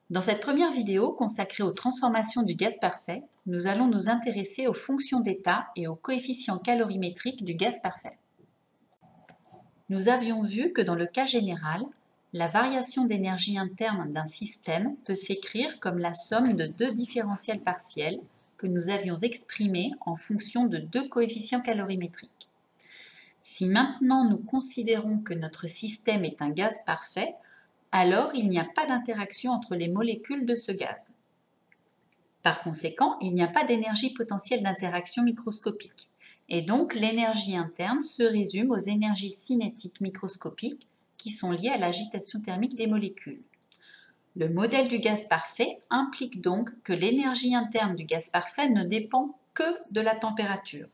Dans cette première vidéo consacrée aux transformations du gaz parfait, nous allons nous intéresser aux fonctions d'état et aux coefficients calorimétriques du gaz parfait. Nous avions vu que dans le cas général, la variation d'énergie interne d'un système peut s'écrire comme la somme de deux différentiels partiels que nous avions exprimés en fonction de deux coefficients calorimétriques. Si maintenant nous considérons que notre système est un gaz parfait, alors il n'y a pas d'interaction entre les molécules de ce gaz. Par conséquent, il n'y a pas d'énergie potentielle d'interaction microscopique. Et donc, l'énergie interne se résume aux énergies cinétiques microscopiques qui sont liées à l'agitation thermique des molécules. Le modèle du gaz parfait implique donc que l'énergie interne du gaz parfait ne dépend que de la température,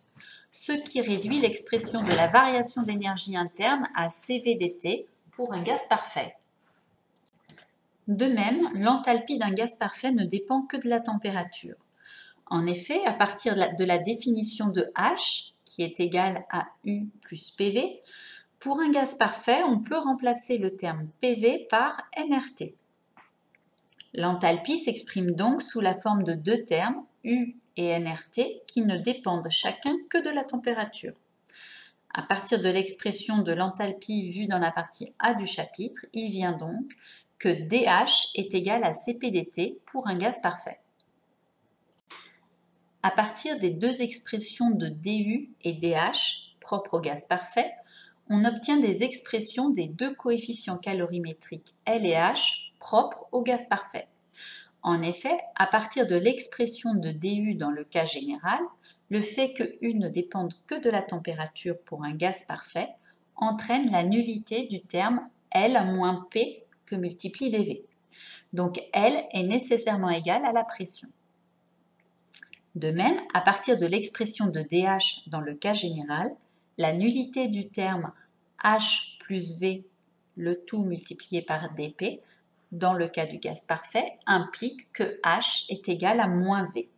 ce qui réduit l'expression de la variation d'énergie interne à CVdt pour un gaz parfait. De même, l'enthalpie d'un gaz parfait ne dépend que de la température. En effet, à partir de la définition de H, qui est égale à U plus PV, pour un gaz parfait, on peut remplacer le terme PV par nRT. L'enthalpie s'exprime donc sous la forme de deux termes, U et nRT, qui ne dépendent chacun que de la température. À partir de l'expression de l'enthalpie vue dans la partie A du chapitre, il vient donc que dH est égal à CPdt pour un gaz parfait. À partir des deux expressions de du et dH propres au gaz parfait, on obtient des expressions des deux coefficients calorimétriques L et H propres au gaz parfait. En effet, à partir de l'expression de du dans le cas général, le fait que U ne dépende que de la température pour un gaz parfait entraîne la nullité du terme L moins P que multiplie dV. Donc L est nécessairement égal à la pression. De même, à partir de l'expression de dH dans le cas général, la nullité du terme H plus V, le tout multiplié par dP, dans le cas du gaz parfait, implique que H est égal à moins V.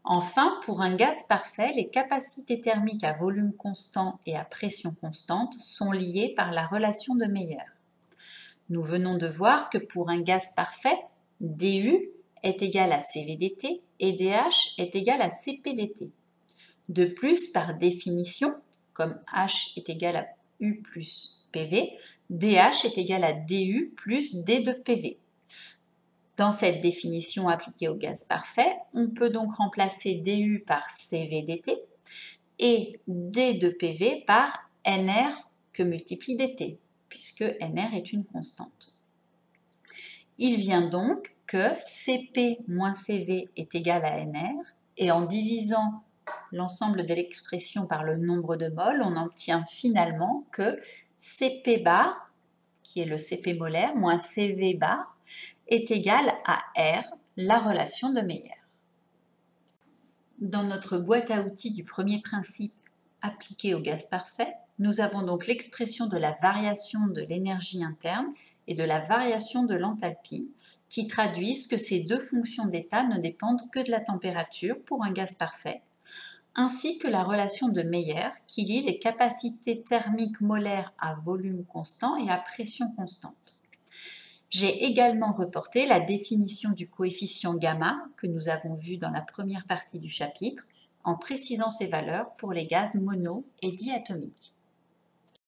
Enfin, pour un gaz parfait, les capacités thermiques à volume constant et à pression constante sont liées par la relation de Meyer. Nous venons de voir que pour un gaz parfait, du est égal à CVdt et dH est égal à CPdt. De plus, par définition, comme H est égal à U plus PV, dH est égal à du plus d de PV. Dans cette définition appliquée au gaz parfait, on peut donc remplacer du par CVdt et d de PV par nR que multiplie dt, puisque nR est une constante. Il vient donc que Cp moins Cv est égal à nR, et en divisant l'ensemble de l'expression par le nombre de moles, on obtient finalement que Cp bar, qui est le Cp molaire, moins Cv bar, est égal à R, la relation de Meyer. Dans notre boîte à outils du premier principe appliqué au gaz parfait, nous avons donc l'expression de la variation de l'énergie interne et de la variation de l'enthalpie, qui traduisent que ces deux fonctions d'état ne dépendent que de la température pour un gaz parfait, ainsi que la relation de Meyer qui lie les capacités thermiques molaires à volume constant et à pression constante. J'ai également reporté la définition du coefficient gamma que nous avons vu dans la première partie du chapitre, en précisant ses valeurs pour les gaz mono et diatomiques.